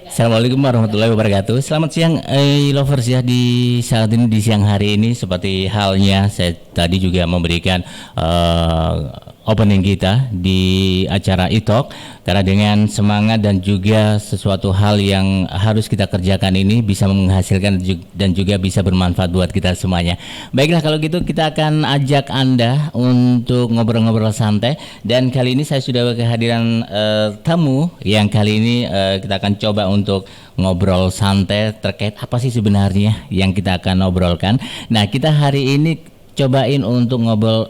Assalamualaikum warahmatullahi wabarakatuh. Selamat siang, lovers ya. Di saat ini, di siang hari ini, seperti halnya saya tadi juga memberikan opening kita di acara e-talk, karena dengan semangat dan juga sesuatu hal yang harus kita kerjakan ini bisa menghasilkan dan juga bisa bermanfaat buat kita semuanya. Baiklah, kalau gitu kita akan ajak Anda untuk ngobrol-ngobrol santai, dan kali ini saya sudah kehadiran tamu yang kali ini kita akan coba untuk ngobrol santai terkait apa sih sebenarnya yang kita akan obrolkan. Nah, kita hari ini cobain untuk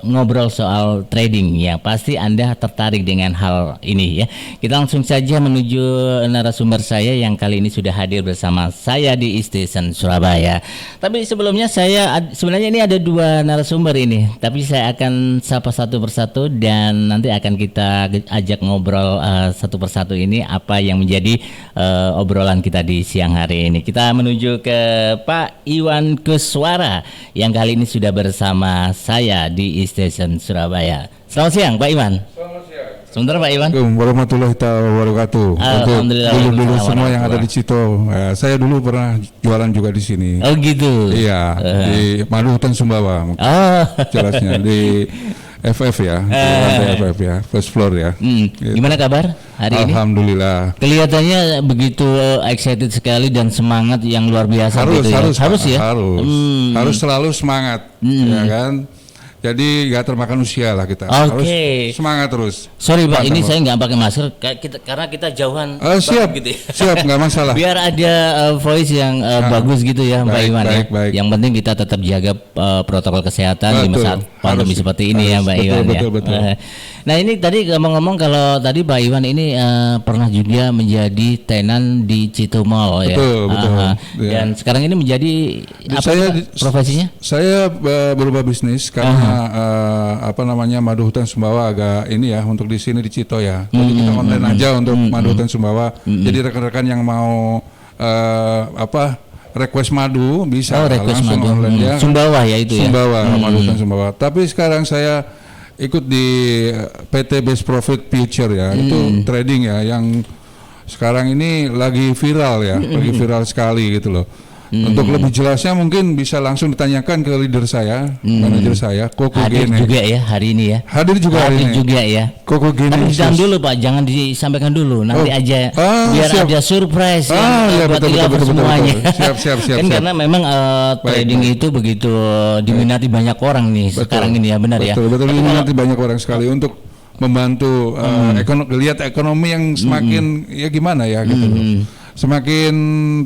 ngobrol soal trading ya. Pasti Anda tertarik dengan hal ini ya. Kita langsung saja menuju narasumber saya yang kali ini sudah hadir bersama saya di e-Station Surabaya. Tapi sebelumnya sebenarnya ini ada dua narasumber ini, tapi saya akan sapa satu persatu dan nanti akan kita ajak ngobrol satu persatu ini apa yang menjadi obrolan kita di siang hari ini. Kita menuju ke Pak Iwan Kuswara yang kali ini sudah bersama saya di e-Station Surabaya. Selamat siang Pak Iwan. Selamat siang. Sebentar Pak Iwan. Assalamualaikum warahmatullahi wabarakatuh. Alhamdulillah. Untuk dulu semua yang ada di Cito. Saya dulu pernah jualan juga di sini. Oh gitu. Iya, di Madu Hutan Sumbawa. Oh. Jelasnya di FF ya, di lantai FF ya, first floor ya. Gitu. Gimana kabar hari ini? Alhamdulillah. Kelihatannya begitu excited sekali dan semangat yang luar biasa. Harus ya. Harus selalu semangat, ya kan. Jadi gak termakan usia lah kita. Harus semangat terus. Sorry Pak, ini saya nggak pakai masker karena kita jauhan. Siap, gitu ya. Siap, nggak masalah. Biar ada voice yang bagus gitu ya, Pak Iwan ya. Baik. Yang penting kita tetap jaga protokol kesehatan di masa pandemi seperti ini ya, Pak Iwan ya. Betul. Nah ini tadi ngomong-ngomong, kalau tadi Pak Iwan ini pernah juga menjadi tenan di Cito Mall ya. Betul. Dan sekarang ini menjadi profesinya? Saya berubah bisnis karena Madu Hutan Sumbawa agak ini ya untuk di sini di Cito ya. Jadi kita online aja untuk Madu Hutan Sumbawa. Jadi rekan-rekan yang mau request madu bisa langsung online ya. Sumbawa ya itu Sumbawa, ya. Madu Hutan Sumbawa. Tapi sekarang saya ikut di PT Best Profit Future ya. Itu trading ya yang sekarang ini lagi viral ya, lagi viral sekali gitu loh. Untuk lebih jelasnya mungkin bisa langsung ditanyakan ke leader saya, manajer saya, Koko Hadir Gene. juga ya hari ini ya. Hadir juga ya. Koko Gene. Tapi jangan dulu Pak, jangan disampaikan dulu. Nanti aja biar siap. Ada surprise ya, buat betul, semuanya. Siap. Karena memang trading itu begitu diminati banyak orang nih sekarang ini ya, benar ya. Betul diminati banyak orang sekali untuk membantu lihat ekonomi yang semakin ya gimana ya gitu. Semakin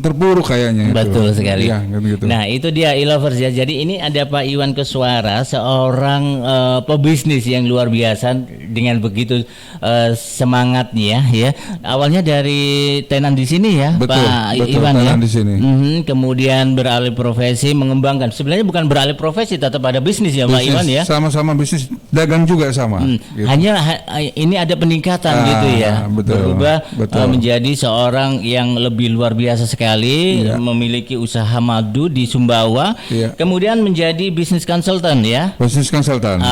terpuruk kayaknya. Betul sekali. Ya, gitu. Nah itu dia e-lovers ya. Jadi ini ada Pak Iwan Kuswara, seorang pebisnis yang luar biasa dengan begitu semangatnya ya. Awalnya dari tenan di sini ya, betul, Pak Iwan ya. Di sini. Kemudian beralih profesi, mengembangkan. Sebenarnya bukan beralih profesi, tetap ada bisnis ya Pak Iwan ya. Sama-sama bisnis, dagang juga sama. Gitu. Hanya ini ada peningkatan gitu ya. Berubah menjadi seorang yang lebih luar biasa sekali, memiliki usaha madu di Sumbawa, kemudian menjadi bisnis konsultan ya. Bisnis konsultan.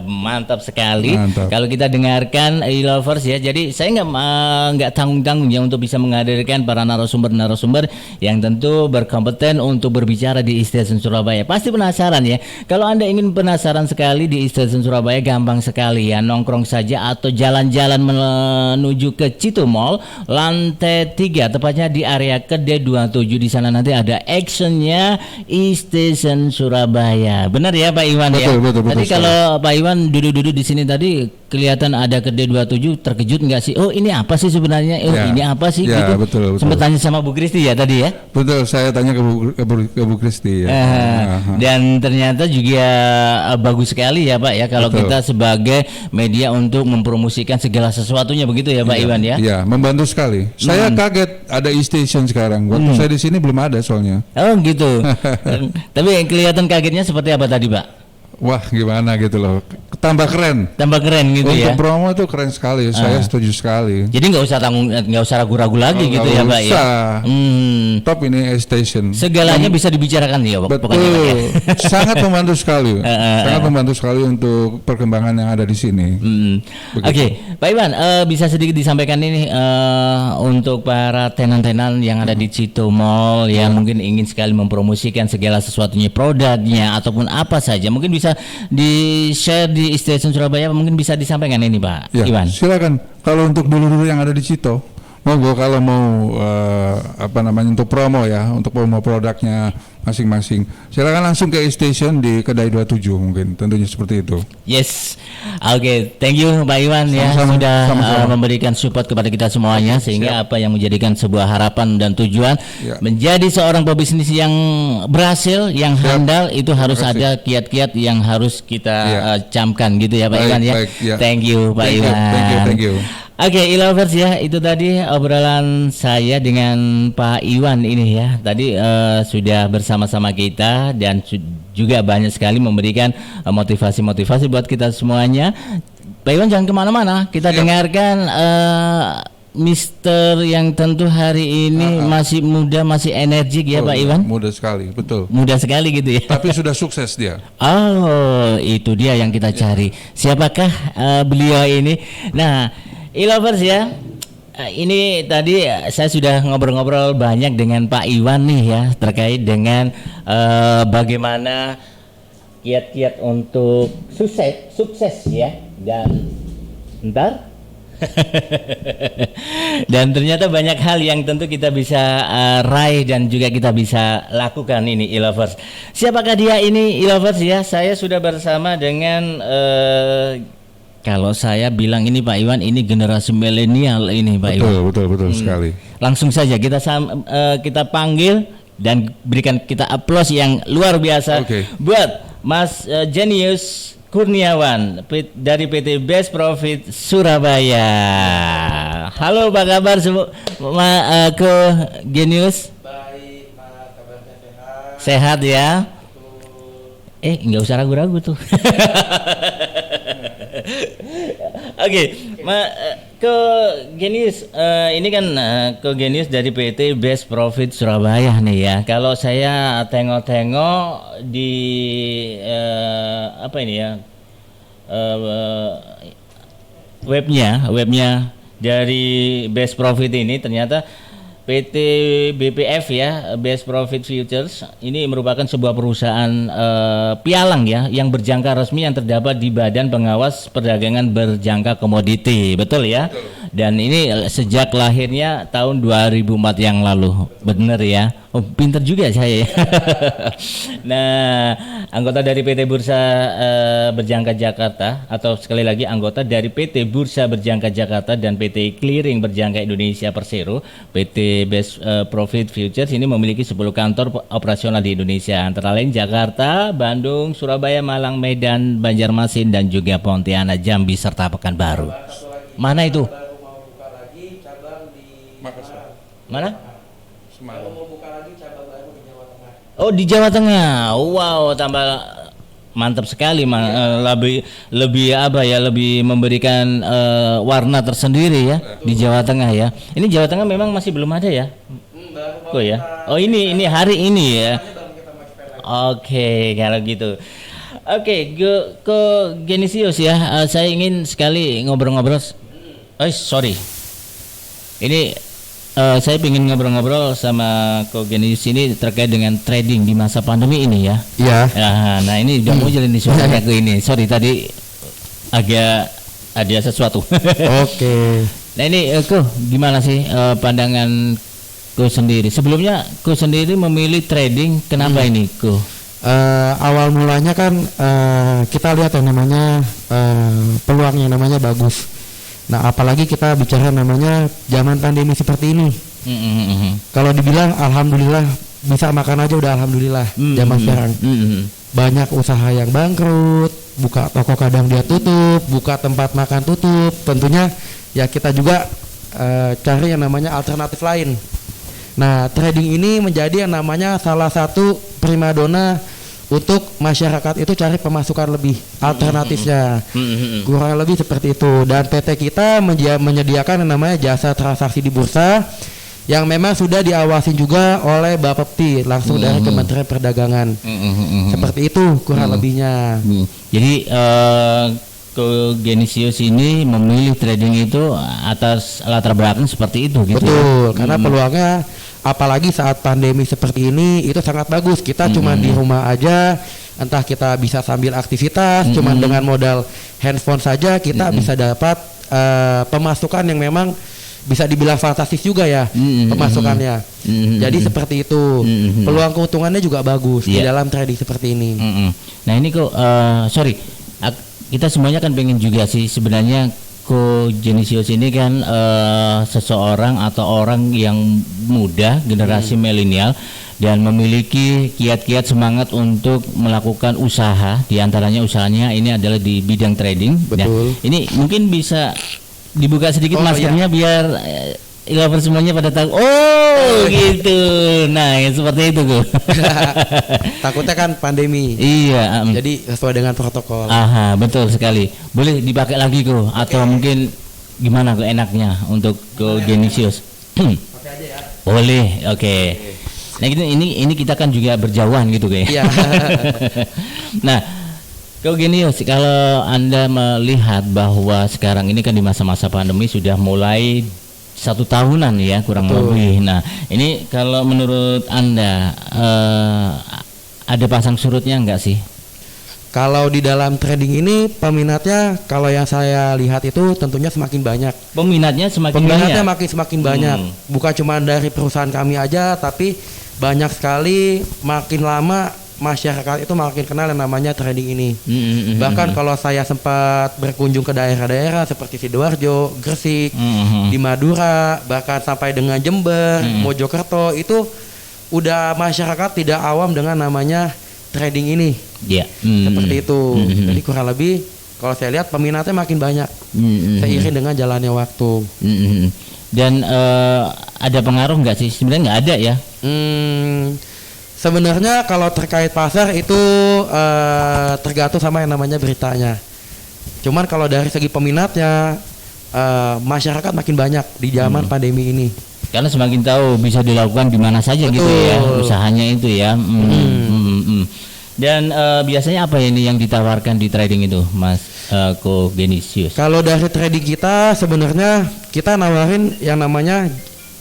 Mantap sekali. Kalau kita dengarkan e-lovers ya, jadi saya nggak tanggung-tanggung ya untuk bisa menghadirkan para narasumber yang tentu berkompeten untuk berbicara di e-Station Surabaya. Pasti penasaran ya. Kalau Anda ingin penasaran sekali di e-Station Surabaya, gampang sekali ya, nongkrong saja atau jalan-jalan menuju ke Cito Mall lantai 3, tepatnya di area Kedai 27. Di sana nanti ada actionnya e-Station Surabaya. Benar ya Pak Iwan ya? Betul. Tadi kalau Pak Iwan duduk-duduk di sini tadi kelihatan ada Kedai 27, terkejut nggak sih? Oh ini apa sih sebenarnya? Ini apa sih? Ya, gitu. Betul. Sempat tanya sama Bu Kristi ya tadi ya? Betul, saya tanya ke Bu Kristi ya. Dan ternyata juga bagus sekali ya Pak ya, kalau kita sebagai media untuk mempromosikan segala sesuatunya begitu ya Pak Iwan ya? Iya, membantu sekali. Saya kaget ada e-station sekarang. Waktu saya di sini belum ada soalnya. Oh gitu. Tapi kelihatan kagetnya seperti apa tadi Pak? Wah gimana gitu loh. tambah keren. Tambah keren gitu Untuk ya. promo itu keren sekali, saya setuju sekali. Jadi nggak usah ragu-ragu lagi gitu ya, Pak ya. Top ini station. Segalanya bisa dibicarakan ya, Betul. pokoknya, Pak ya. Sangat membantu sekali. Sangat membantu sekali untuk perkembangan yang ada di sini. Oke, Pak Iwan, bisa sedikit disampaikan ini untuk para tenan-tenan yang ada di Cito Mall yang mungkin ingin sekali mempromosikan segala sesuatunya, produknya ataupun apa saja, mungkin bisa di-share di Station Surabaya, mungkin bisa disampaikan ini, Pak Ya, Iwan. silakan. Kalau untuk dulu-dulu yang ada di Cito, monggo kalau mau untuk promo ya, untuk promo produknya masing-masing. Silakan langsung ke station di Kedai 27 mungkin, tentunya seperti itu. Yes, oke, thank you Pak Iwan ya Sama-sama, sudah sama-sama. memberikan support kepada kita semuanya sehingga apa yang menjadikan sebuah harapan dan tujuan Ya. menjadi seorang pebisnis yang berhasil, yang handal itu harus kasih. ada kiat-kiat yang harus kita Ya. camkan gitu ya Pak Baik, Iwan ya. baik, ya. Thank you Pak Thank you, Iwan. thank you. Oke, e-lovers ya, itu tadi obrolan saya dengan Pak Iwan ini ya. Tadi sudah bersama-sama kita dan juga banyak sekali memberikan motivasi-motivasi buat kita semuanya. Pak Iwan jangan kemana-mana, kita dengarkan Mister yang tentu hari ini masih muda, masih energik ya Pak Iwan. Mudah sekali, betul. Muda sekali gitu ya. Tapi sudah sukses dia. Oh, itu dia yang kita cari. Siapakah beliau ini? Nah, e-lovers ya, ini tadi saya sudah ngobrol-ngobrol banyak dengan Pak Iwan nih ya terkait dengan bagaimana kiat-kiat untuk sukses ya, dan ntar dan ternyata banyak hal yang tentu kita bisa raih dan juga kita bisa lakukan ini e-lovers. Siapakah dia ini e-lovers ya? Saya sudah bersama dengan kalau saya bilang ini Pak Iwan, ini generasi milenial ini Pak Iwan. Betul sekali. Langsung saja kita panggil dan berikan kita aplaus yang luar biasa buat Mas Jenius Kurniawan dari PT Best Profit Surabaya. Halo, apa kabar semua? Ko Genius? Baik, Pak, kabarnya sehat. Sehat ya? Nggak usah ragu-ragu tuh. Oke, ke Genius, ini kan ke Genius dari PT Best Profit Surabaya nih ya. Kalau saya tengok-tengok di apa ini ya, webnya dari Best Profit ini ternyata PT BPF ya, Best Profit Futures ini merupakan sebuah perusahaan pialang ya yang berjangka resmi yang terdapat di Badan Pengawas Perdagangan Berjangka Komoditi, betul ya? Dan ini sejak lahirnya tahun 2004 yang lalu, bener ya? Oh, pinter juga saya ya. Nah, anggota dari PT Bursa Berjangka Jakarta, atau sekali lagi anggota dari PT Bursa Berjangka Jakarta dan PT Clearing Berjangka Indonesia Persero, PT Best Profit Futures ini memiliki 10 kantor operasional di Indonesia, antara lain Jakarta, Bandung, Surabaya, Malang, Medan, Banjarmasin, dan juga Pontianak, Jambi, serta Pekanbaru. Mana itu? Baru mau buka lagi cabang di Makassar. Mana? Baru mau buka lagi cabang baru di Jawa Tengah. Oh, di Jawa Tengah. Wow, tambah mantap sekali, lebih apa ya, lebih memberikan warna tersendiri ya di Jawa Tengah ya. Ini Jawa Tengah memang masih belum ada ya? Baru Oh ya. Oh, ini hari ini ya. baru kita mau expand lagi. Oke, kalau gitu. Oke, ke Genisius ya. Saya ingin sekali ngobrol-ngobrol. Sorry. Ini saya ingin ngobrol-ngobrol sama Ko Genisius ini terkait dengan trading di masa pandemi ini ya. Iya. Nah, ini udah mau jalan di suara aku ini. Sorry tadi agak ada sesuatu. Oke. Nah ini Ko, gimana sih pandangan Ko sendiri? Sebelumnya Ko sendiri memilih trading, kenapa ini Ko? Awal mulanya kan kita lihat yang namanya peluangnya namanya bagus. Nah, apalagi kita bicara namanya zaman pandemi seperti ini. Kalau dibilang alhamdulillah bisa makan aja udah alhamdulillah zaman sekarang. Banyak usaha yang bangkrut, buka toko kadang dia tutup, buka tempat makan tutup. Tentunya ya kita juga cari yang namanya alternatif lain. Nah, trading ini menjadi yang namanya salah satu primadona untuk masyarakat itu cari pemasukan lebih alternatifnya. Kurang lebih seperti itu. Dan PT kita menyediakan yang namanya jasa transaksi di bursa yang memang sudah diawasin juga oleh Bapepti langsung dari Kementerian Perdagangan. Seperti itu kurang lebihnya. Jadi Genisius ini memilih trading itu atas latar belakang seperti itu gitu. Betul, karena peluangnya apalagi saat pandemi seperti ini itu sangat bagus. Kita cuma di rumah aja, entah kita bisa sambil aktivitas, cuman dengan modal handphone saja kita bisa dapat pemasukan yang memang bisa dibilang fantastis juga ya pemasukannya. Jadi seperti itu. Peluang keuntungannya juga bagus di dalam trading seperti ini. Nah ini kok kita semuanya kan pengen juga sih sebenarnya Genisius ini kan seseorang atau orang yang muda generasi milenial dan memiliki kiat-kiat semangat untuk melakukan usaha, diantaranya usahanya ini adalah di bidang trading. Nah, ini mungkin bisa dibuka sedikit maskernya biar e-lover semuanya pada tahu. Gitu. Nah, ya seperti itu kok. Takutnya kan pandemi. Iya. Jadi sesuai dengan protokol. Aha, betul sekali. Boleh dipakai lagi kok, atau mungkin gimana kok enaknya untuk Genisius? Pakai aja ya. Boleh, oke. Nah ini kita kan juga berjauhan gitu kayak. Iya. Nah, Genisius, kalau Anda melihat bahwa sekarang ini kan di masa-masa pandemi sudah mulai 1 tahunan ya kurang lebih. Nah ini kalau menurut Anda ada pasang surutnya enggak sih? Kalau di dalam trading ini peminatnya kalau yang saya lihat itu tentunya semakin banyak. Peminatnya semakin banyak. Bukan cuma dari perusahaan kami aja, tapi banyak sekali. Makin lama masyarakat itu makin kenal yang namanya trading ini. Bahkan kalau saya sempat berkunjung ke daerah-daerah seperti Sidoarjo, Gresik, di Madura, bahkan sampai dengan Jember, Mojokerto, itu udah masyarakat tidak awam dengan namanya trading ini. Seperti itu. Jadi kurang lebih kalau saya lihat peminatnya makin banyak seiring dengan jalannya waktu. Dan ada pengaruh nggak sih? Sebenarnya nggak ada ya. Sebenarnya kalau terkait pasar itu tergantung sama yang namanya beritanya. Cuman kalau dari segi peminatnya masyarakat makin banyak di zaman pandemi ini. Karena semakin tahu bisa dilakukan di mana saja. Betul. Gitu ya usahanya itu ya. Dan biasanya apa ini yang ditawarkan di trading itu, Mas Genisius? Kalau dari trading kita sebenarnya kita nawarin yang namanya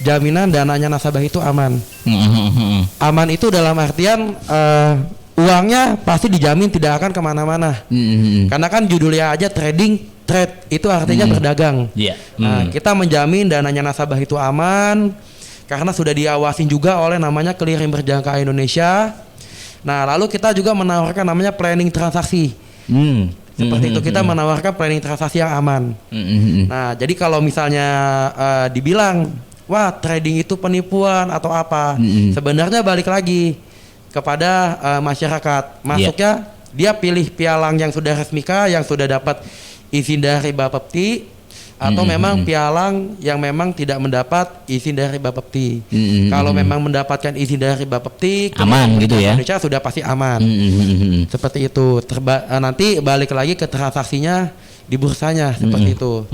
jaminan dananya nasabah itu aman. Aman itu dalam artian uangnya pasti dijamin tidak akan kemana-mana. Karena kan judulnya aja trade itu artinya berdagang. Nah, kita menjamin dananya nasabah itu aman karena sudah diawasin juga oleh namanya Clearing Berjangka Indonesia. Nah, lalu kita juga menawarkan namanya planning transaksi. Seperti itu, kita menawarkan planning transaksi yang aman. Nah, jadi kalau misalnya dibilang wah trading itu penipuan atau apa, sebenarnya balik lagi kepada masyarakat. Masuknya dia pilih pialang yang sudah resmika, yang sudah dapat izin dari Bapepti, atau memang pialang yang memang tidak mendapat izin dari Bapepti. Kalau memang mendapatkan izin dari Bapepti, aman gitu ya. Indonesia sudah pasti aman. Seperti itu. Nanti balik lagi ke transaksinya di bursanya seperti itu.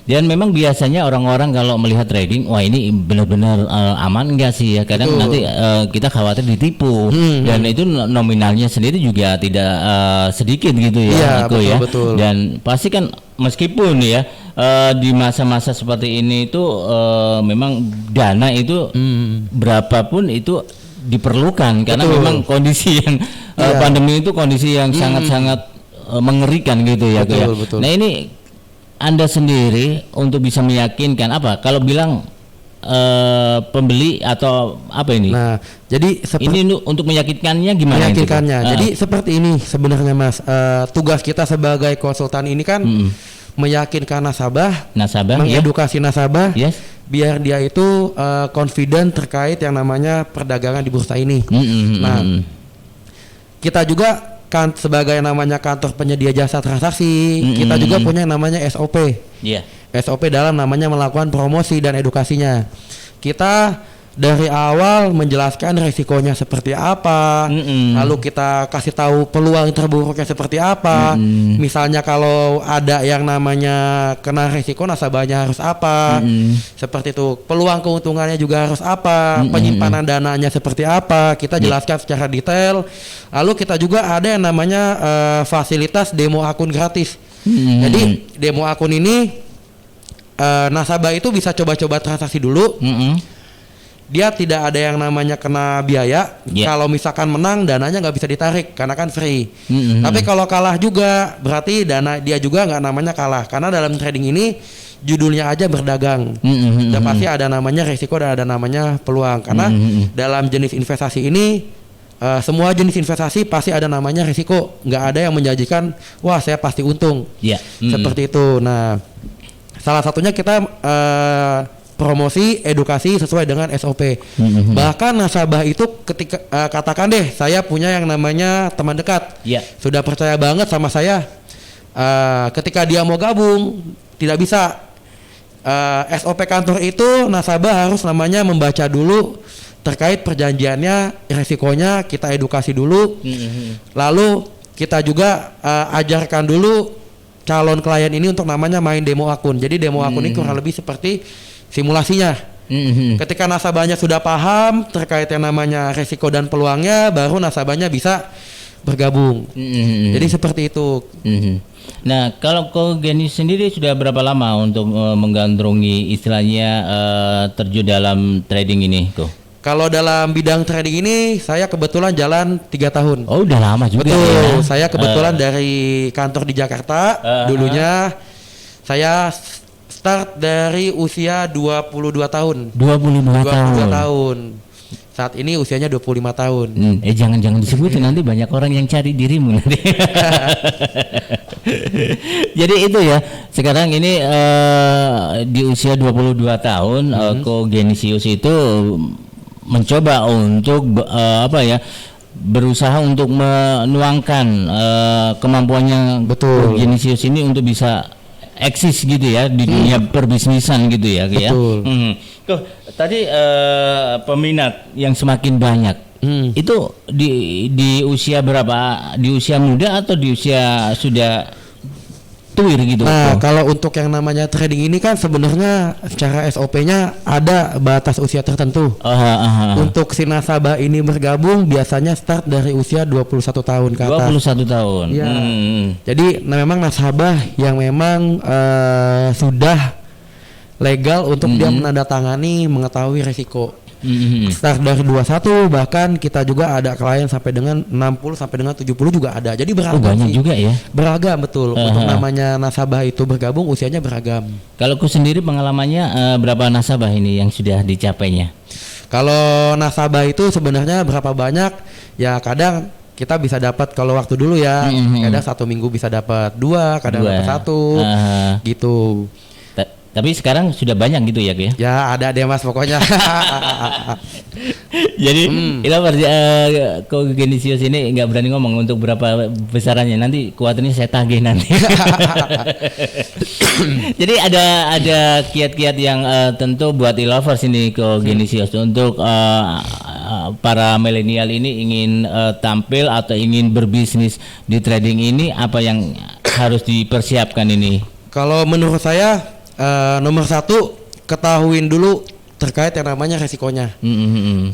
Dan memang biasanya orang-orang kalau melihat trading, wah ini benar-benar aman enggak sih ya? Kadang nanti kita khawatir ditipu dan itu nominalnya sendiri juga tidak sedikit gitu ya. Iya, betul. Dan pasti kan meskipun ya di masa-masa seperti ini itu memang dana itu berapapun itu diperlukan karena memang kondisi yang pandemi itu kondisi yang sangat-sangat mengerikan gitu ya. Betul. Nah ini Anda sendiri untuk bisa meyakinkan apa kalau bilang pembeli atau apa ini? Nah, jadi ini untuk meyakinkannya gimana? Meyakinkannya. Jadi seperti ini sebenarnya Mas. Tugas kita sebagai konsultan ini kan meyakinkan nasabah, mengedukasi nasabah, biar dia itu confident terkait yang namanya perdagangan di bursa ini. Nah, kita juga kan sebagai namanya kantor penyedia jasa transaksi, kita juga punya namanya SOP. SOP dalam namanya melakukan promosi dan edukasinya. Kita dari awal menjelaskan resikonya seperti apa, lalu kita kasih tahu peluang terburuknya seperti apa. Misalnya kalau ada yang namanya kena resiko, nasabahnya harus apa, seperti itu. Peluang keuntungannya juga harus apa, penyimpanan dananya seperti apa, kita jelaskan secara detail. Lalu kita juga ada yang namanya fasilitas demo akun gratis. Jadi demo akun ini nasabah itu bisa coba-coba transaksi dulu. Dia tidak ada yang namanya kena biaya. Kalau misalkan menang, dananya nggak bisa ditarik karena kan free. Tapi kalau kalah juga berarti dana dia juga nggak namanya kalah, karena dalam trading ini judulnya aja berdagang. Dan pasti ada namanya resiko dan ada namanya peluang. Karena dalam jenis investasi ini semua jenis investasi pasti ada namanya resiko. Nggak ada yang menjanjikan wah saya pasti untung. Seperti itu. Nah, salah satunya kita promosi edukasi sesuai dengan SOP. Bahkan nasabah itu ketika katakan deh saya punya yang namanya teman dekat, sudah percaya banget sama saya, ketika dia mau gabung tidak bisa. SOP kantor itu nasabah harus namanya membaca dulu terkait perjanjiannya, resikonya kita edukasi dulu, lalu kita juga ajarkan dulu calon klien ini untuk namanya main demo akun. Jadi demo akun ini kurang lebih seperti simulasinya. Ketika nasabahnya sudah paham terkait yang namanya resiko dan peluangnya, baru nasabahnya bisa bergabung. Jadi seperti itu. Nah, kalau Ko Geni sendiri sudah berapa lama untuk menggandrungi istilahnya terjun dalam trading ini, Ko? Kalau dalam bidang trading ini saya kebetulan jalan 3 tahun. Oh, udah lama juga. Betul, ya. saya kebetulan dari kantor di Jakarta. Dulunya saya start dari usia 22 tahun. 22 tahun. Saat ini usianya 25 tahun. Jangan disebutin nanti banyak orang yang cari dirimu nanti. Jadi itu ya, sekarang ini di usia 22 tahun Ko Genisius itu mencoba untuk berusaha untuk menuangkan kemampuannya Ko Genisius ini untuk bisa eksis gitu ya di dunia perbisnisan gitu ya. Betul. Tuh tadi peminat yang semakin banyak itu di usia berapa? Di usia muda atau di usia sudah tuir gitu? Nah, kalau untuk yang namanya trading ini kan sebenarnya secara SOP-nya ada batas usia tertentu. Untuk si nasabah ini bergabung biasanya start dari usia 21 tahun ke atas. 21 tahun. Ya. Jadi memang nasabah yang memang sudah legal untuk dia menandatangani mengetahui resiko. Start dari 21, bahkan kita juga ada klien sampai dengan 60 sampai dengan 70 juga ada. Jadi beragam. Banyak juga ya. Beragam betul. Untuk namanya nasabah itu bergabung usianya beragam. Kalau ku sendiri pengalamannya berapa nasabah ini yang sudah dicapainya? Kalau nasabah itu sebenarnya berapa banyak? Ya kadang kita bisa dapat kalau waktu dulu ya, kadang 1 minggu bisa dapat 2, kadang dapat 1, gitu. Tapi sekarang sudah banyak gitu ya, Ki? Ya ada deh Mas pokoknya. Jadi Ko Genisius ini nggak berani ngomong untuk berapa besarannya, nanti kuatannya saya tagih nanti. Jadi ada kiat-kiat yang tentu buat e-lovers ini Ko Genisius untuk para milenial ini ingin tampil atau ingin berbisnis di trading ini, apa yang harus dipersiapkan ini? Kalau menurut saya nomor 1 ketahuin dulu terkait yang namanya resikonya.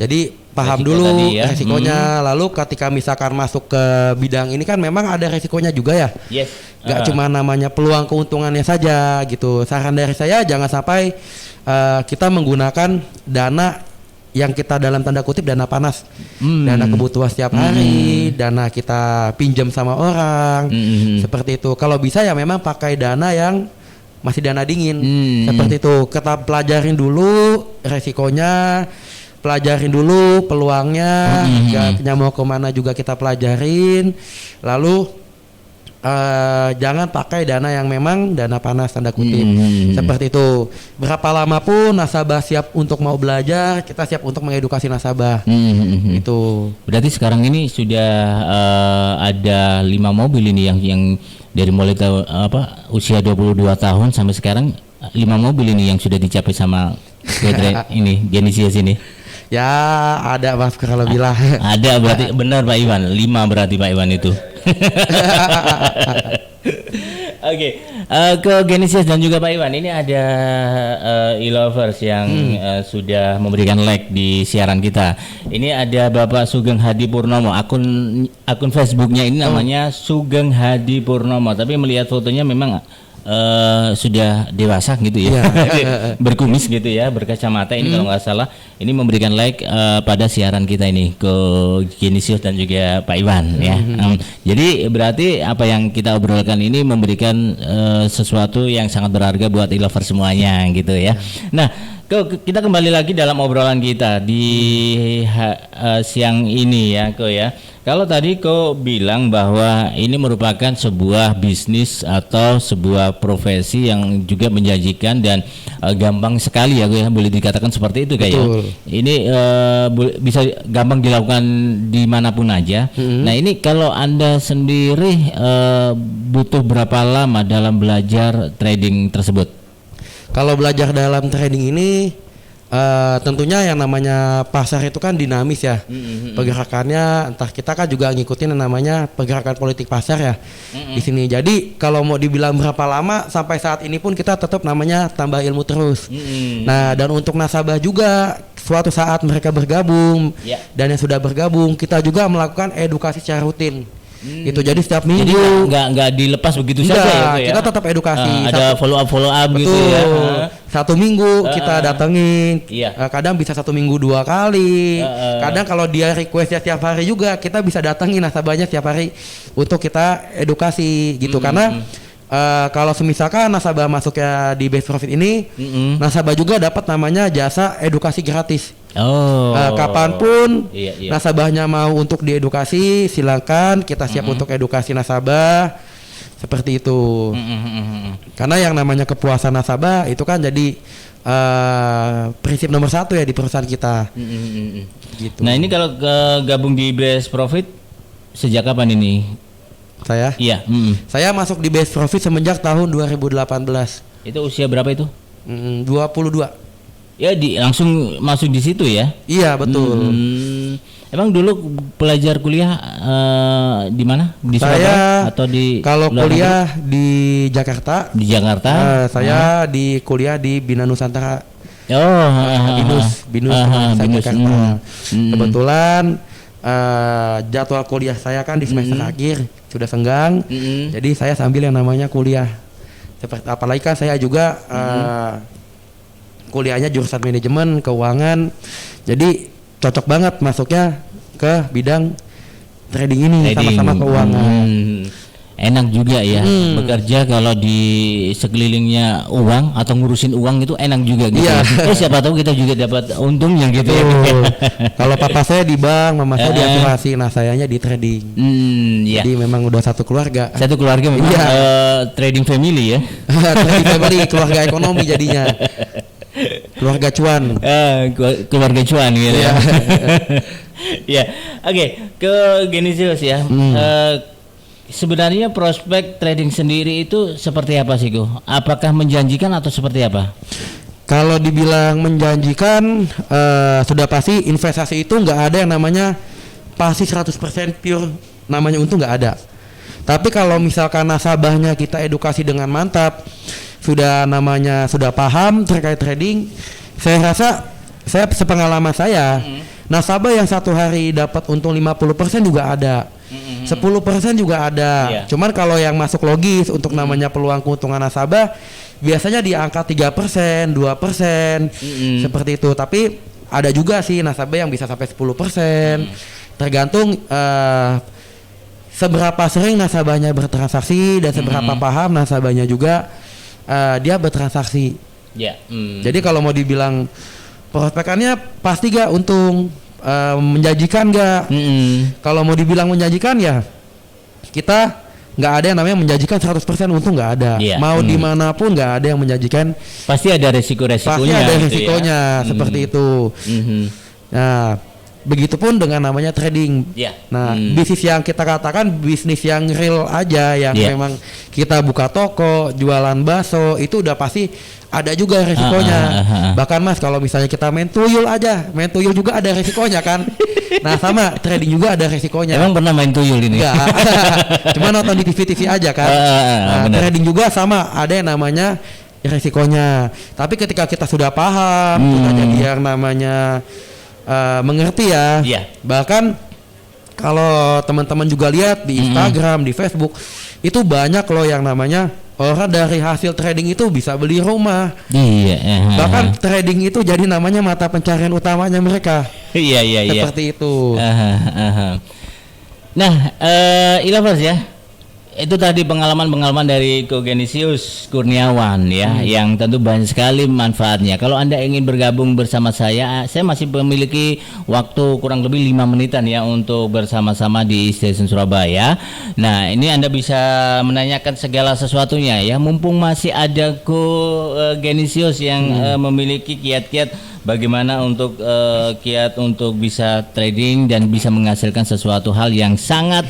Jadi paham resiko dulu tadi, ya? Resikonya. Lalu ketika misalkan masuk ke bidang ini kan memang ada resikonya juga ya. Gak cuma namanya peluang keuntungannya saja gitu. Saran dari saya jangan sampai kita menggunakan dana yang kita dalam tanda kutip dana panas, dana kebutuhan setiap hari, dana kita pinjam sama orang, seperti itu. Kalau bisa ya memang pakai dana yang masih dana dingin, seperti itu. Kita pelajarin dulu resikonya, pelajarin dulu peluangnya, gaknya mau kemana juga kita pelajarin. Lalu jangan pakai dana yang memang dana panas tanda kutip, seperti itu. Berapa lama pun nasabah siap untuk mau belajar, kita siap untuk mengedukasi nasabah. Itu. Berarti sekarang ini sudah ada 5 mobil ini yang dari mulai usia 22 tahun sampai sekarang 5 mobil ini yang sudah dicapai sama ini Genisius ini. Ya ada maaf kalau bilang. Ada berarti benar Pak Iwan, 5 berarti Pak Iwan itu. Oke, ke Genesis dan juga Pak Iwan, ini ada e-lovers yang sudah memberikan like di siaran kita. Ini ada Bapak Sugeng Hadi Purnomo, akun Facebooknya ini namanya Sugeng Hadi Purnomo, tapi melihat fotonya memang sudah dewasa gitu ya, berkumis gitu ya, berkacamata ini kalau nggak salah. Ini memberikan like pada siaran kita ini ke Genisius dan juga Pak Iwan ya. Jadi berarti apa yang kita obrolkan ini memberikan sesuatu yang sangat berharga buat e-lover semuanya gitu ya. Nah, kita kembali lagi dalam obrolan kita di siang ini ya, Ko ya. Kalau tadi Ko bilang bahwa ini merupakan sebuah bisnis atau sebuah profesi yang juga menjanjikan dan gampang sekali ya, Ko ya, boleh dikatakan seperti itu kayak ya. Ini bisa gampang dilakukan dimanapun aja. Nah ini kalau Anda sendiri butuh berapa lama dalam belajar trading tersebut? Kalau belajar dalam trading ini tentunya yang namanya pasar itu kan dinamis ya. Pergerakannya entah kita kan juga ngikutin yang namanya pergerakan politik pasar ya di sini. Jadi kalau mau dibilang berapa lama, sampai saat ini pun kita tetap namanya tambah ilmu terus. Nah, dan untuk nasabah juga suatu saat mereka bergabung dan yang sudah bergabung kita juga melakukan edukasi secara rutin. Itu jadi setiap minggu. Jadi nggak dilepas begitu saja ya, kita tetap edukasi. Ada follow up gitu ya. Satu minggu kita datengin. Kadang bisa 1 minggu 2 kali. Kadang kalau dia requestnya tiap hari juga, kita bisa datengin nasabahnya tiap hari untuk kita edukasi gitu. Karena kalau semisalkan nasabah masuknya di Base Profit ini, nasabah juga dapat namanya jasa edukasi gratis. Kapanpun nasabahnya mau untuk diedukasi, silakan, kita siap untuk edukasi nasabah seperti itu. Karena yang namanya kepuasan nasabah itu kan jadi prinsip nomor 1 ya di perusahaan kita. Gitu. Nah ini kalau gabung di Base Profit sejak kapan ini? Saya? Iya. Saya masuk di Base Profit semenjak tahun 2018. Itu usia berapa itu? 22. Ya langsung masuk di situ ya? Iya betul. Emang dulu pelajar kuliah di mana? Di Surabaya atau di? Kalau kuliah di Jakarta. Di Jakarta. Saya di kuliah di Bina Nusantara. Binus Jakarta. Kebetulan jadwal kuliah saya kan di semester akhir sudah senggang. Jadi saya sambil yang namanya kuliah. Seperti apalagi kan saya juga kuliahnya jurusan manajemen keuangan, jadi cocok banget masuknya ke bidang trading ini, sama-sama keuangan. Enak juga ya bekerja kalau di sekelilingnya uang atau ngurusin uang itu enak juga gitu. Siapa tahu kita juga dapat untungnya gitu ya. Kalau papa saya di bank, mama saya di asuransi, nah sayanya di trading. Jadi memang udah satu keluarga. Satu keluarga memang trading family ya. Trading family, keluarga ekonomi jadinya. Keluarga cuan. Keluarga cuan gitu ya. Ya, oke, ke Genisius ya. Sebenarnya prospek trading sendiri itu seperti apa sih, Go? Apakah menjanjikan atau seperti apa? Kalau dibilang menjanjikan, sudah pasti investasi itu nggak ada yang namanya pasti 100% pure namanya untung, nggak ada. Tapi kalau misalkan nasabahnya kita edukasi dengan mantap, sudah paham terkait trading, saya rasa, saya sepengalaman saya, nasabah yang satu hari dapat untung 50% juga ada, 10% juga ada. Cuman kalau yang masuk logis untuk namanya peluang keuntungan nasabah, biasanya di angka 3%, 2%, seperti itu. Tapi ada juga sih nasabah yang bisa sampai 10%, tergantung seberapa sering nasabahnya bertransaksi dan seberapa paham nasabahnya juga dia bertransaksi. Jadi kalau mau dibilang prospekannya pasti gak untung, menjanjikan gak? Kalau mau dibilang menjanjikan ya kita nggak ada yang namanya menjanjikan 100% untung, nggak ada. Mau dimanapun nggak ada yang menjanjikan. Pasti ada resiko-resikonya. Pasti ada resikonya gitu ya? Seperti itu. Nah, begitupun dengan namanya trading. Nah, bisnis yang kita katakan bisnis yang real aja, yang memang kita buka toko, jualan bakso, itu udah pasti ada juga resikonya. Bahkan Mas kalau misalnya kita main tuyul juga ada resikonya kan. Nah sama trading juga ada resikonya. Emang pernah main tuyul ini? Enggak. Cuma nonton di TV aja kan. Nah, trading juga sama ada yang namanya resikonya. Tapi ketika kita sudah paham, kita jadi yang namanya mengerti ya. Bahkan kalau teman-teman juga lihat di Instagram, di Facebook, itu banyak loh yang namanya orang dari hasil trading itu bisa beli rumah. Bahkan trading itu jadi namanya mata pencarian utamanya mereka. Seperti itu. Nah, e-lovers ya, itu tadi pengalaman-pengalaman dari Ko Genisius Kurniawan ya, yang tentu banyak sekali manfaatnya. Kalau Anda ingin bergabung bersama saya masih memiliki waktu kurang lebih 5 menitan ya untuk bersama-sama di Station Surabaya. Nah, ini Anda bisa menanyakan segala sesuatunya ya, mumpung masih ada Ko Genisius yang memiliki kiat-kiat bagaimana untuk kiat untuk bisa trading dan bisa menghasilkan sesuatu hal yang sangat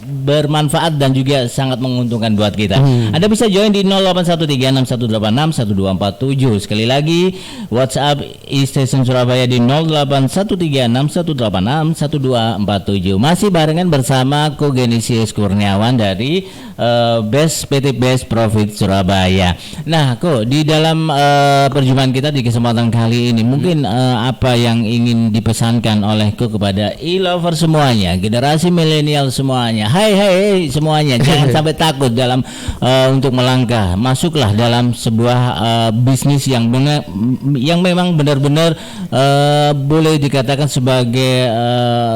bermanfaat dan juga sangat menguntungkan buat kita. Anda bisa join di 081361861247. Sekali lagi WhatsApp E-Station Surabaya di 081361861247. Masih barengan bersama Ko Genisius Kurniawan dari PT Best Profit Surabaya. Nah, Ko, di dalam perjumpaan kita di kesempatan kali ini mungkin apa yang ingin dipesankan oleh Ko kepada e-lover semuanya, generasi milenial semuanya. Hai semuanya, jangan sampai takut dalam untuk melangkah. Masuklah dalam sebuah bisnis yang memang benar-benar boleh dikatakan sebagai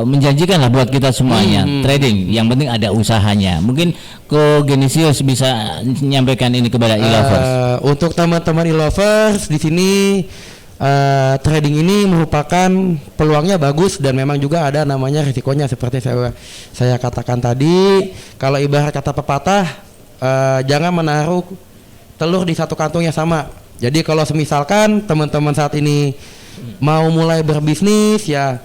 menjanjikan lah buat kita semuanya. Trading, yang penting ada usahanya. Mungkin Ko Genisius bisa menyampaikan ini kepada e-lovers. Untuk teman-teman e-lovers di sini, trading ini merupakan peluangnya bagus dan memang juga ada namanya risikonya seperti saya katakan tadi. Kalau ibarat kata pepatah, jangan menaruh telur di satu kantung yang sama. Jadi kalau semisalkan teman-teman saat ini mau mulai berbisnis, ya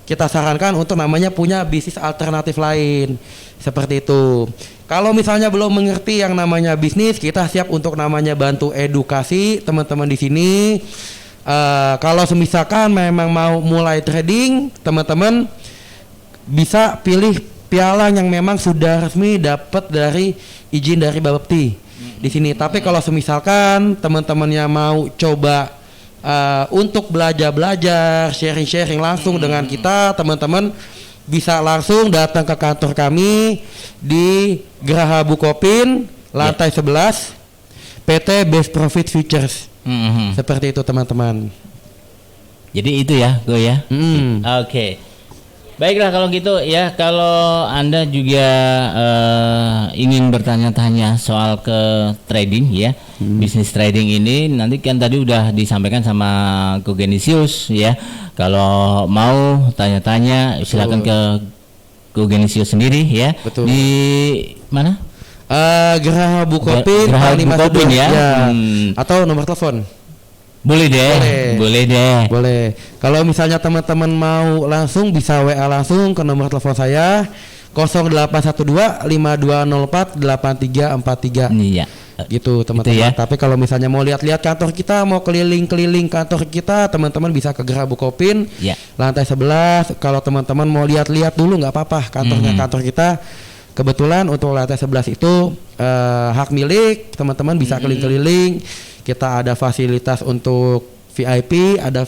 kita sarankan untuk namanya punya bisnis alternatif lain seperti itu. Kalau misalnya belum mengerti yang namanya bisnis, kita siap untuk namanya bantu edukasi teman-teman di sini. Kalau semisalkan memang mau mulai trading, teman-teman bisa pilih pialang yang memang sudah resmi dapat dari izin dari Bapepti di sini. Tapi kalau semisalkan teman-temannya mau coba untuk belajar, sharing langsung dengan kita, teman-teman bisa langsung datang ke kantor kami di Geraha Bukopin lantai 11 PT Best Profit Futures. Seperti itu teman-teman. Jadi itu ya, Go ya. Oke. Baiklah kalau gitu ya, kalau Anda juga ingin bertanya-tanya soal ke trading ya, bisnis trading ini nanti kan tadi udah disampaikan sama Ko Genisius ya. Kalau mau tanya-tanya silakan ke Ko Genisius sendiri ya. Betul. Di mana? Geraha Bukopin, Geraha Bukopin ya. Atau nomor telepon. Boleh deh. Boleh. Kalau misalnya teman-teman mau langsung bisa WA langsung ke nomor telepon saya 0812 5204 8343. Iya. Gitu teman-teman. Ya. Tapi kalau misalnya mau lihat-lihat kantor kita, mau keliling-keliling kantor kita, teman-teman bisa ke Geraha Bukopin lantai 11. Kalau teman-teman mau lihat-lihat dulu nggak apa-apa kantor kita. Kebetulan untuk lantai 11 itu hak milik, teman-teman bisa keliling-keliling. Kita ada fasilitas untuk VIP, ada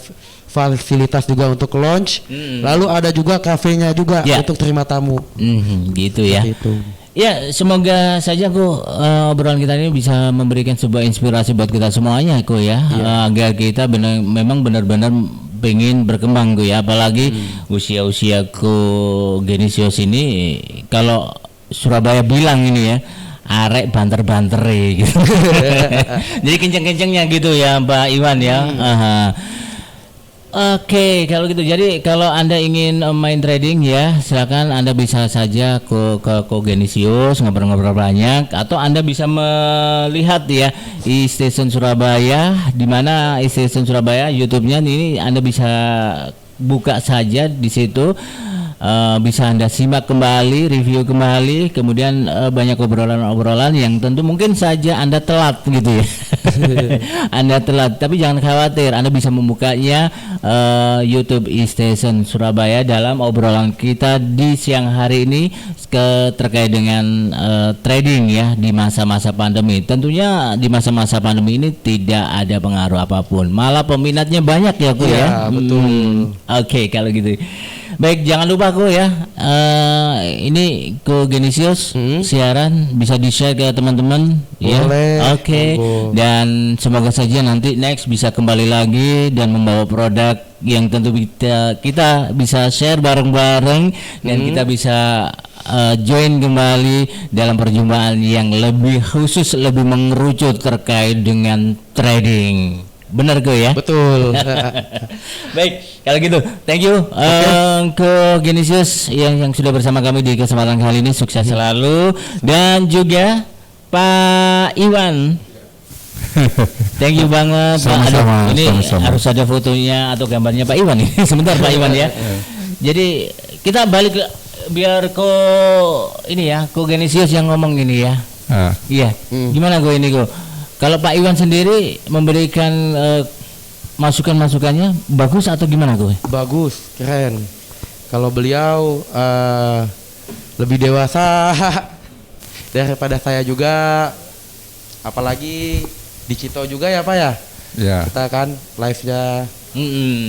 fasilitas juga untuk lounge. Lalu ada juga kafenya juga untuk terima tamu. Gitu ya. Gitu. Ya, semoga saja obrolan kita ini bisa memberikan sebuah inspirasi buat kita semuanya ya. Agar kita memang benar-benar pengen berkembang ya, apalagi usia-usia Ko Genisius ini, kalau Surabaya bilang ini ya, arek banter-banter gitu. Jadi kenceng-kencengnya gitu ya Mbak Iwan ya. Oke, kalau gitu. Jadi kalau Anda ingin main trading ya, silakan Anda bisa saja ke Ko Genisius ngobrol-ngobrol banyak, atau Anda bisa melihat ya E-Station Surabaya, di mana E-Station Surabaya YouTube-nya ini Anda bisa buka saja di situ. bisa Anda simak kembali, review kembali, kemudian banyak obrolan-obrolan yang tentu mungkin saja Anda telat gitu ya. Anda telat, tapi jangan khawatir, Anda bisa membukanya YouTube E-Station Surabaya dalam obrolan kita di siang hari ini terkait dengan trading ya di masa-masa pandemi. Tentunya di masa-masa pandemi ini tidak ada pengaruh apapun, malah peminatnya banyak ya Ko ya. Betul. Oke, kalau gitu. Baik, jangan lupa Ko ya. Ini Ko Genisius siaran bisa di-share ke teman-teman ya. Oke. Dan semoga saja nanti next bisa kembali lagi dan membawa produk yang tentu kita bisa share bareng-bareng dan kita bisa join kembali dalam perjumpaan yang lebih khusus, lebih mengerucut terkait dengan trading. Benar Ko ya? Betul. Baik, kalau gitu, thank you ke Genisius yang sudah bersama kami di kesempatan kali ini, sukses selalu, dan juga Pak Iwan. Thank you banget Pak. Sama-sama, Ini sama-sama. harus ada fotonya atau gambarnya Pak Iwan ini. Sebentar Pak Iwan ya. Jadi kita balik biar ini ya, Ko Genisius yang ngomong ini ya. Iya. Gimana Ko ini Ko? Kalau Pak Iwan sendiri memberikan masukan-masukannya bagus atau gimana Ko? Bagus, keren. Kalau beliau lebih dewasa daripada saya juga, apalagi di Cito juga ya Pak ya. Ya. Kita kan live-nya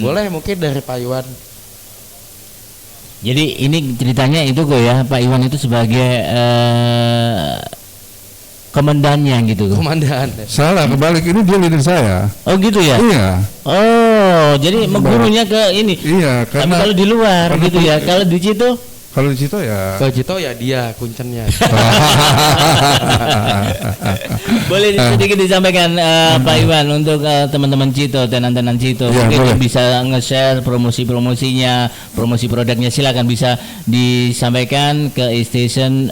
boleh mungkin dari Pak Iwan. Jadi ini ceritanya itu Ko ya, Pak Iwan itu sebagai komandannya gitu Ko. Komandan. Salah, kebalik, ini dia leader saya. Oh gitu ya? Iya. Oh, jadi gurunya ke ini. Iya, Tapi karena kalau di luar gitu ya, kalau di situ kalau di situ ya. Kalau Cito ya dia kuncennya. boleh sedikit disampaikan Pak Iwan untuk teman-teman Cito, tenan-tenan Cito, Ya, mungkin boleh. bisa nge-share promosi-promosinya, promosi produknya, silakan bisa disampaikan ke station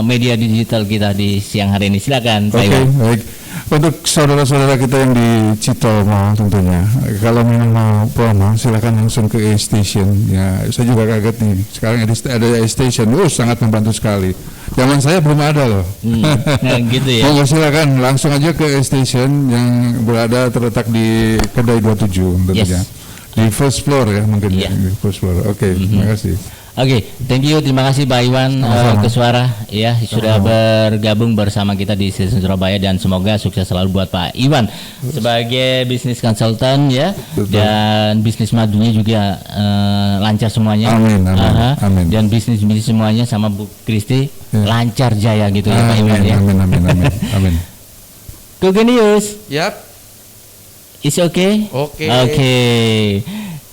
media digital kita di siang hari ini. Silakan Pak Oke, Iwan. baik. Untuk saudara-saudara kita yang di Cito mau tentunya, kalau memang mau promo silakan langsung ke E-Station. Ya, saya juga kaget nih. Sekarang ada E-Station, sangat membantu sekali. Zaman saya belum ada loh. Nah, gitu ya. Monggo silakan langsung aja ke E-Station yang terletak di Kedai 27 tentunya. Yes. Di first floor ya mungkin Iya. di first floor. Oke, terima kasih. Oke, thank you, terima kasih Pak Iwan Keswara ya sudah bergabung bersama kita di Station Surabaya, dan semoga sukses selalu buat Pak Iwan sebagai bisnis konsultan ya. Betul. Dan bisnis madunya juga lancar semuanya. Amin, amin, amin. Dan bisnis semuanya sama Bu Kristi Ya. lancar jaya gitu ya Pak Iwan ya. Amin, amin, amin, amin. Go Genius, Yap. is okay? Oke. Oke.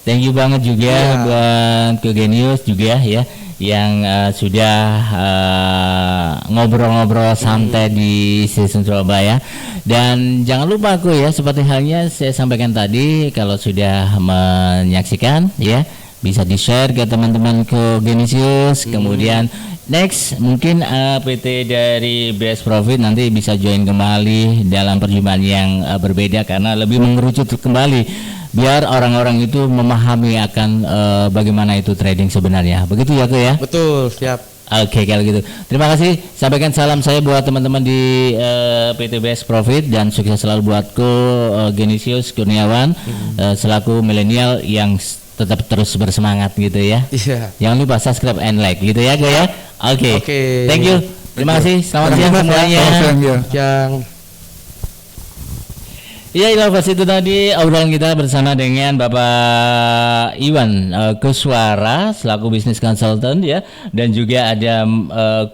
Thank you banget juga Iya. buat Ko Genius juga ya yang sudah ngobrol-ngobrol santai di Station Surabaya. Dan jangan lupa Ko ya, seperti halnya saya sampaikan tadi, kalau sudah menyaksikan ya bisa di-share ke teman-teman Ko Genisius. Kemudian next mungkin PT dari Best Profit nanti bisa join kembali dalam perjumpaan yang berbeda, karena lebih mengerucut kembali biar orang-orang itu memahami akan bagaimana itu trading sebenarnya. Begitu ya Ko ya? Betul, siap. Oke, kalau gitu. Terima kasih. Sampaikan salam saya buat teman-teman di PT Best Profit, dan sukses selalu buat Ko Genisius Kurniawan selaku milenial yang tetap terus bersemangat gitu ya. Iya. Jangan lupa subscribe and like gitu ya Ko ya. Oke. Oke. Thank you. Terima kasih. Selamat siang Selamat semuanya. siang, ya. Yang Ya, inovasi itu tadi obrolan kita bersama dengan Bapak Iwan Keswara selaku bisnis konsultan ya, dan juga ada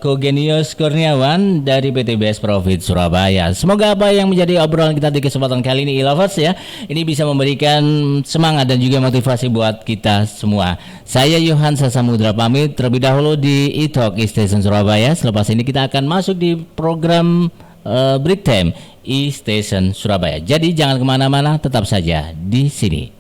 Ko Genisius Kurniawan dari PT Best Profit Surabaya. Semoga apa yang menjadi obrolan kita di kesempatan kali ini ilovers ya, ini bisa memberikan semangat dan juga motivasi buat kita semua. Saya Yohan Sasamudra pamit terlebih dahulu di E-Talk Station Surabaya. Selepas ini kita akan masuk di program Break Time E-Station Surabaya. Jadi jangan kemana-mana, tetap saja di sini.